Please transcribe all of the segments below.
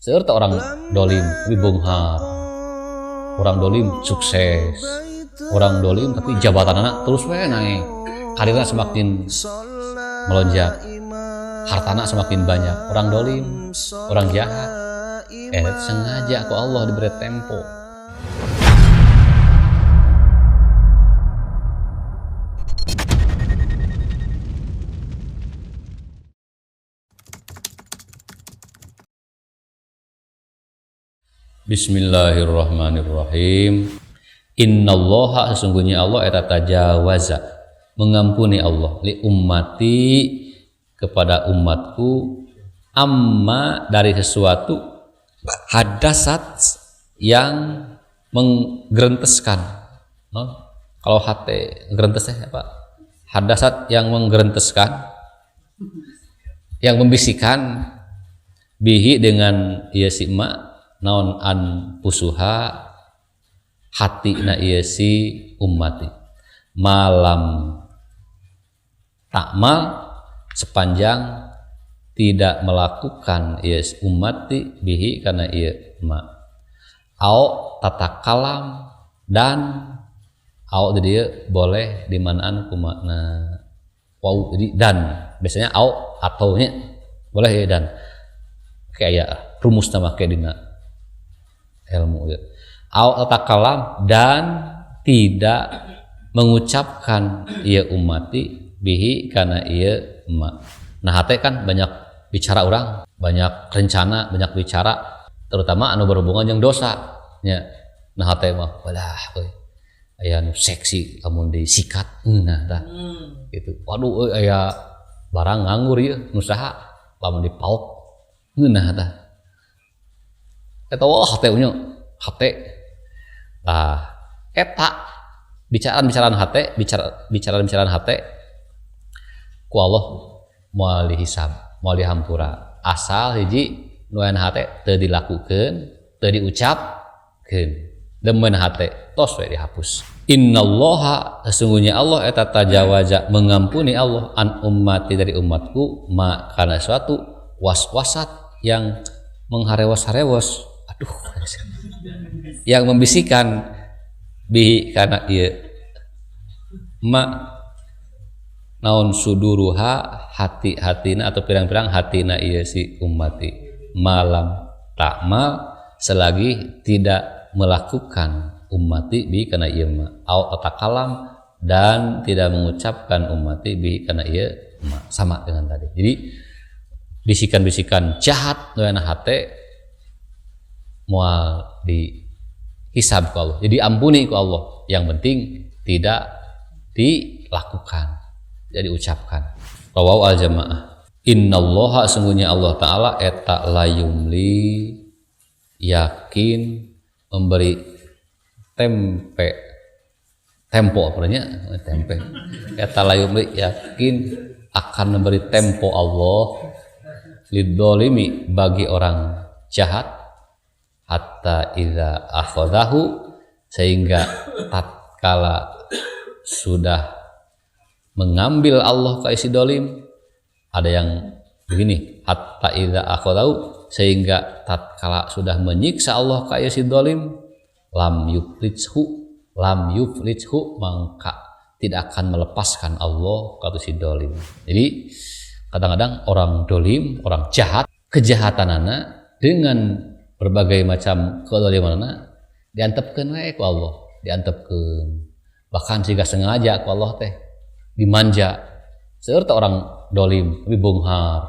Serta orang dolim tapi bonghar, orang dolim sukses, orang dolim tapi jabatan anak terus naik, karirnya semakin melonjak, hartana semakin banyak. Orang dolim, orang jahat, sengaja kok Allah diberi tempo. Bismillahirrahmanirrahim. Innallaha, sesungguhnya Allah eta tajawaza, mengampuni Allah li ummati, kepada umatku, amma dari sesuatu hadasat yang menggerenteskan. Kalau hati gerentesnya apa? Hadasat yang menggerenteskan, yang membisikkan, bihi dengan ieu si ma naon an pusuha hati na ieu si ummati, malam takmal sepanjang tidak melakukan ieu ummati bihi karena ieu ma, au tatakalam, dan au jadi boleh dimanaan ku makna wau, jadi dan biasanya au atau nya boleh ya, dan kayak rumus nama kayak dina ilmu ya. Au tatakalam, dan tidak mengucapkan ia ummati bihi karena ia ma. Nah hati kan banyak bicara orang, banyak rencana, banyak bicara, terutama anu berhubungan yang dosa nya. Nah hati mah walah aya anu seksi amun disikat nah tah gitu. Waduh aya barang nganggur ieu nu saha lamun dipauk ngeunah tah eta wah hate nya hate. Nah eta bicaraan hate, bicaraan hate ku Allah moal dihisab, moal dihampura, asal hiji nu aya hate teu dilakukeun, teu diucapkeun, demen hate tos we dihapus. Innallaha, sesungguhnya Allah eta tajawaza, mengampuni Allah an ummati dari umatku, ma kana suatu waswasat yang mengharewos-harewos, yang membisikkan bihi karena ieu ma naon suduruha hati-hatina atau pirang-pirang hatina ieu si ummati, malam takmal selagi tidak melakukan ummati bihi karena ieu ma, au tatakalam, dan tidak mengucapkan ummati bihi karena ieu ma, sama dengan tadi. Jadi bisikan-bisikan jahat nu aya hate moal dihisab ku Allah, jadi ampuni ku Allah, yang penting tidak dilakukan, tidak diucapkan. Rawahu al-jamaah. Innallaha, sungguhnya Allah Ta'ala eta layumli, yakin memberi tempo apanya tempe eta layumli, yakin akan memberi tempo Allah lidzalimi, bagi orang jahat, hatta idza akhadahu, sehingga tatkala sudah mengambil Allah ka isi dolim. Ada yang begini, hatta idza akhadahu, sehingga tatkala sudah menyiksa Allah ka isi dolim, lam yuflithu, maka tidak akan melepaskan Allah ka isi dolim. Jadi kadang-kadang orang dolim, orang jahat, kejahatanana dengan berbagai macam kezalimanna diantepkeun we ku Allah, diantepkeun, bahkan jika sengaja ku Allah teh dimanja. Serta orang dolim tapi bonghar,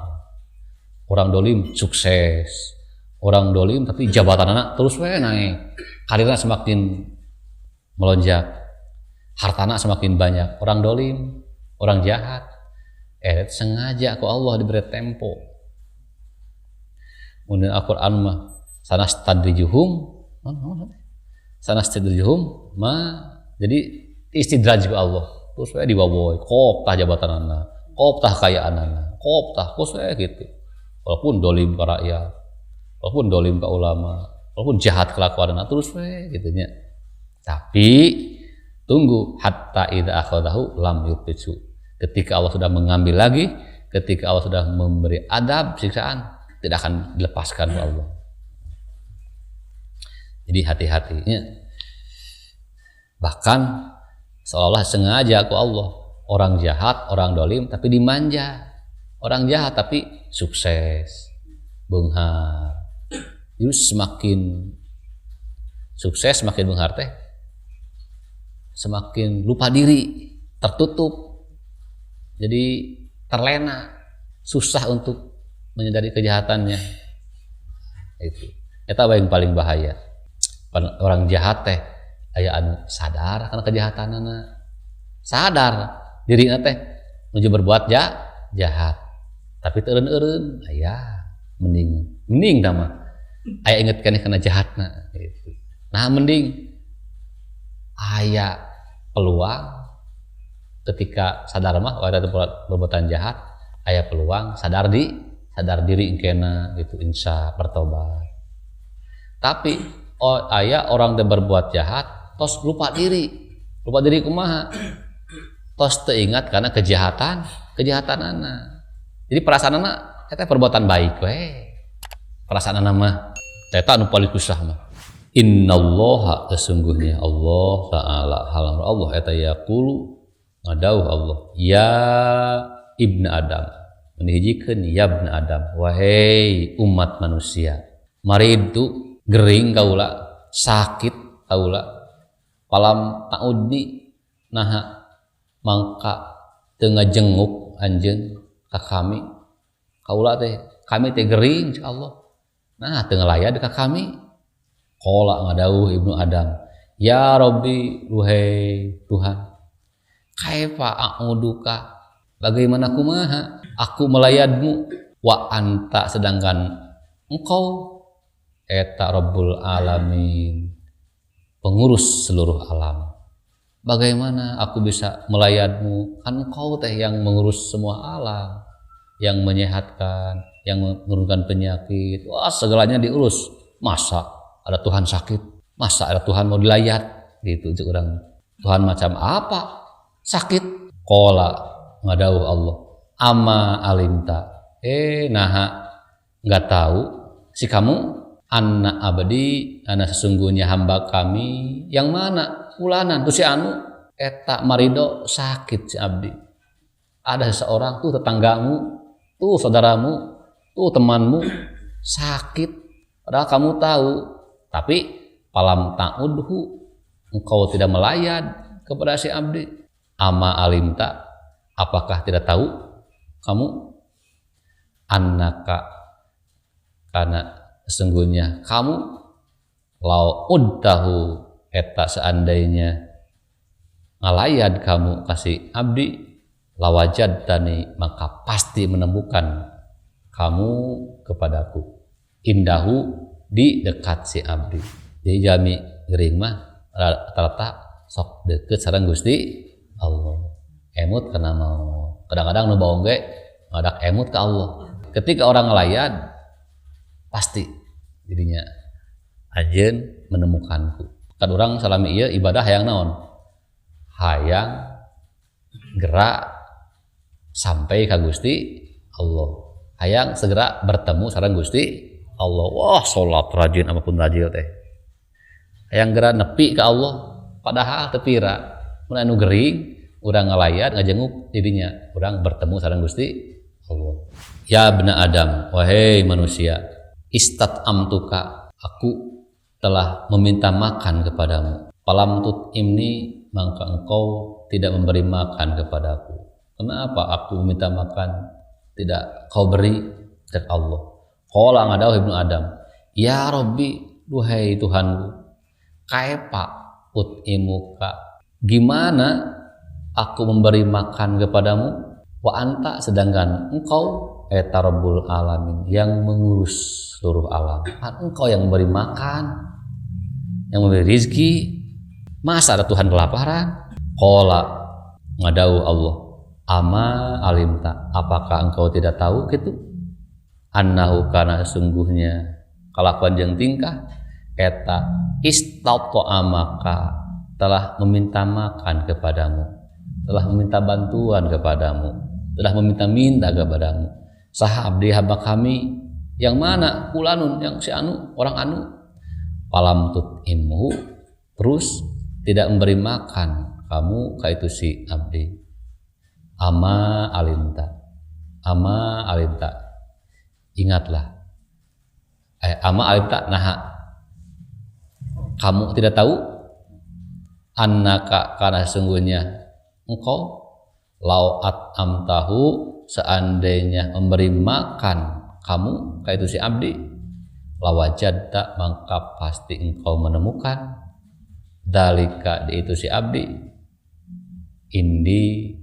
orang dolim sukses, orang dolim tapi jabatan anak terus we naik, karirnya semakin melonjak, hartana semakin banyak. Orang dolim, orang jahat, sengaja ku Allah diberi tempo. Mun Al-Qur'an mah sanastadrijuhum ma, jadi istidraj ku Allah terus we diwawoy, kop tah jabatanana, kop tah kayaanana, kop tah kos we gitu. Walaupun dolim ka rakyat, walaupun dolim ka ulama, walaupun jahat kelakuanana terus we gitu nya. Tapi tunggu hatta idza akhadahu lam yuflithu, ketika Allah sudah mengambil lagi, ketika Allah sudah memberi adab siksaan, tidak akan dilepaskan oleh Allah. Jadi hati-hatinya. Bahkan seolah sengaja aku Allah, orang jahat, orang dolim tapi dimanja, orang jahat tapi sukses, beunghar. Jadi semakin sukses, semakin beunghar teh semakin lupa diri, tertutup, jadi terlena, susah untuk menyadari kejahatannya. Itu yang paling bahaya. Orang jahat teh aya anu sadar karena kejahatanana, sadar diri teh menuju berbuat jahat, tapi eureun-eureun aya mending mah aya inget kana jahatna gitu. Nah mending aya peluang ketika sadar mah waktu perbuatan jahat, aya peluang sadar diri engkena gitu, insya bertobat. Tapi aya orang yang berbuat jahat tos lupa diri kumaha, tos teu ingat karena kejahatanana. Jadi perasaanana eta perbuatan baik we, perasaanana mah eta anu paling susah mah. Innallaha, sesungguhnya Allah Ta'ala, halam Allah eta yaqulu ngadauh Allah, ya ibnu Adam, menihijikeun ya ibnu Adam, wahai umat manusia, maridu gering kaula, sakit kaula, palam ta'uddi naha mangka teu ngajenguk anjeun ka kami, kaula teh kami teh gering insya Allah, nah teu ngalayad ka kami. Qala ngadauh ibnu Adam, ya Rabbi, duhai Tuhan, kaifa a'uduka, bagaimana kumaha aku melayadmu, wa anta, sedangkan engkau eta Rabbul Alamin, pengurus seluruh alam. Bagaimana aku bisa melayadmu, kan engkau teh yang mengurus semua alam, yang menyehatkan, yang menurunkan penyakit, wah segalanya diurus. Masa ada Tuhan sakit, masa ada Tuhan mau dilayat gitu, orang Tuhan macam apa sakit? Qala ngadauh Allah, ama alimta, naha nggak tahu si kamu, anna abdi, ana sesungguhnya hamba kami yang mana ulanan tuh si anu eta marido sakit si abdi. Ada seseorang tuh tetanggamu, tuh saudaramu, tuh temanmu sakit, padahal kamu tahu, tapi palam ta'udhu, engkau tidak melayat kepada si abdi. Ama alimta, apakah tidak tahu kamu, annaka, karena sesungguhnya kamu, lau uddahu, eta seandainya ngalayat kamu kasih abdi, lawajadtani, maka pasti menemukan kamu kepadaku, indahu, di dekat si abdi. Jadi jami gering mah rata-rata sok deket sareng Gusti Allah. Emut karena mau, kadang-kadang nu baong ge ngadak emut ke Allah. Ketika orang ngelayan pasti jadinya anjeun menemukanku. Kan orang salami ieu ibadah hayang naon? Hayang gerak sampai ka Gusti Allah. Hayang segera bertemu sareng Gusti Allah. Wah, sholat rajin apapun rajin teh. Hayang geura nepi ka Allah, padahal teu pira. Mun anu gering, urang ngalayat ngajenguk didinya, urang bertemu sareng Gusti Allah. Ya ibnu Adam, wahai manusia, istat'amtuka, aku telah meminta makan kepadamu. Falam tut'imni, maka engkau tidak memberi makan kepadaku. Kenapa aku meminta makan tidak kau beri? Cek Allah. Qala ngadauh ibnu Adam, ya Rabbi, duhai Tuhanku, kaifa ut'imuka, gimana aku memberi makan kepadamu, wa anta, sedangkan engkau eta Rabbul Alamin, yang mengurus seluruh alam. Engkau yang memberi makan, yang memberi rizki, masa ada Tuhan kelaparan? Qala ngadauh Allah, ama alimta, apakah engkau tidak tahu gitu? Annahu, karena sesungguhnya kelakuan jeung tingkah eta istata'amaka, telah meminta makan kepadamu, telah meminta bantuan kepadamu, telah meminta-minta kepadamu. Saha abdi hamba kami yang mana? Fulanun, yang si anu, orang anu. Falam tut'imhu, terus tidak memberi makan kamu ka itu si abdi. Ama alinta, ingatlah. Ama alinta, nah kamu tidak tahu, annaka, karena sesungguhnya engkau, lauat amtahu, seandainya memberi makan kamu ka itu si abdi, lawajadta, maka pasti engkau menemukan, dalika, di itu si abdi, indi,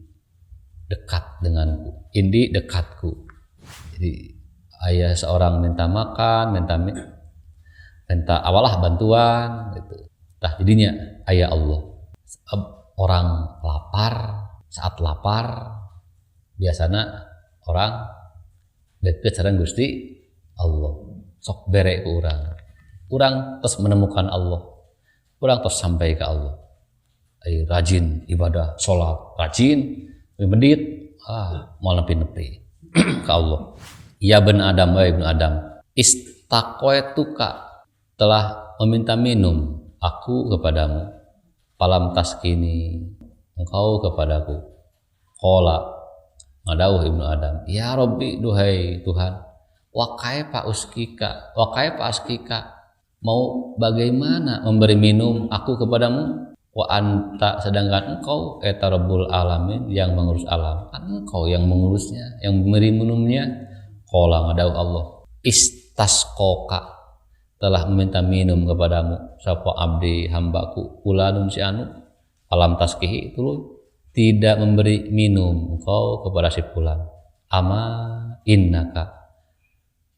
dekat denganku, indi, dekatku. Jadi ayah seorang minta makan, minta awalah bantuan gitu. Tah jadinya ayah Allah. Orang lapar, saat lapar biasanya orang deket sareng Gusti Allah. Sok bere ku urang terus menemukan Allah, urang terus sampai ke Allah. Rajin ibadah, sholat, rajin mendit, mau nepi ke Allah. Ya ibnu Adam, wa ibnu Adam, istaqoituka, telah meminta minum aku kepadamu, falam taskini, engkau kepadaku. Qala, ngadauh ibnu Adam, ya Rabbi, duhai Tuhan, wa kaifa askika, mau bagaimana memberi minum aku kepadamu? Wa anta, sedangkan engkau eta Rabbul alamin, yang mengurus alam, kan engkau yang mengurusnya, yang memberi minumnya. Qala, ngadauh Allah, istasqoka, telah meminta minum kepadamu sapa abdi hambaku, fulanun si anu, alam taskihi, itu tidak memberi minum engkau kepada si fulan. Ama innaka,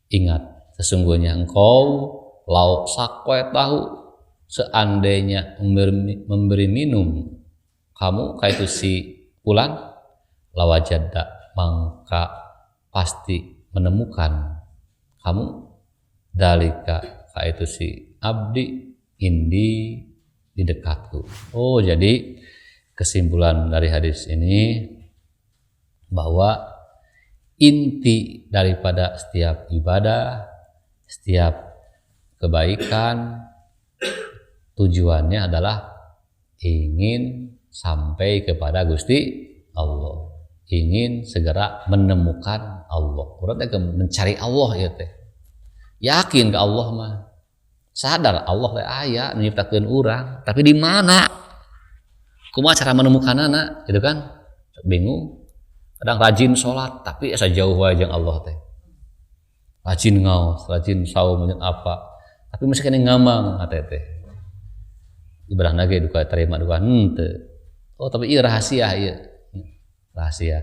ingat sesungguhnya engkau, lau saqaitahu, seandainya memberi minum kamu kaitu si fulan, lawajadda, maka pasti menemukan kamu, dalika, kaitu si abdi, indi, di dekatku. Oh, jadi kesimpulan dari hadis ini bahwa inti daripada setiap ibadah, setiap kebaikan, tujuannya adalah ingin sampai kepada Gusti Allah, ingin segera menemukan Allah. Urang teh mencari Allah ya teh. Yakin ke Allah mah. Sadar Allah teh aya nu nyiptakeun urang, tapi di mana? Kumaha cara menemukanana gitu kan? Bingung. Kadang rajin sholat tapi asa jauh wae jeung Allah teh. Rajin ngaos, rajin saum apa. Tapi masih kena ngamang teh. Ibadah nage duka terima duka henteu. Oh, tapi ieu rahasia ieu. Rahasia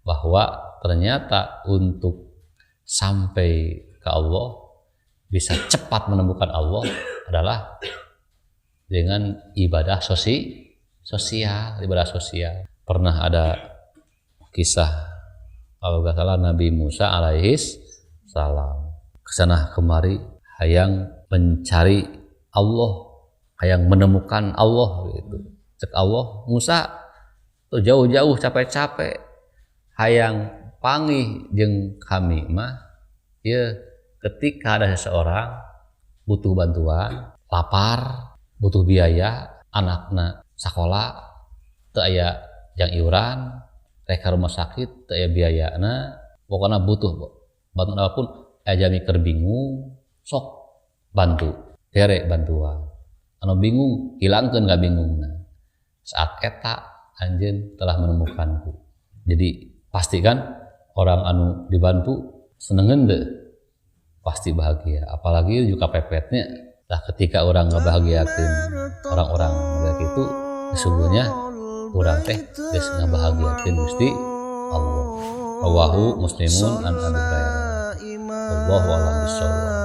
bahwa ternyata untuk sampai ke Allah, bisa cepat menemukan Allah adalah dengan ibadah sosial, ibadah sosial. Pernah ada kisah kalau gak salah Nabi Musa alaihis salam kesana kemari hayang mencari Allah, hayang menemukan Allah gitu. Cek Allah, Musa tuh jauh-jauh capek-capek hayang panggih jeung kami mah ya, ketika ada seseorang butuh bantuan, lapar, butuh biaya, anakna sekolah teu aya jang iuran, rek ka rumah sakit teu aya biayana, pokokna butuh bantuan apapun, aya mikir bingung, sok bantu, derek bantuan. Anu bingung, hilangkeun kabingungna. Saat eta anjeun telah menemukanku. Jadi pastikan orang anu dibantu senengeun teu? Pasti bahagia. Apalagi juga pepetnya. Nah, ketika orang ngebahagiakeun orang-orang begitu, sesungguhnya orang teh geus ngabahagiakeun Gusti Allah. Rawahu Muslimun an Abi Hurairah. Wallahu a'lam bishawab.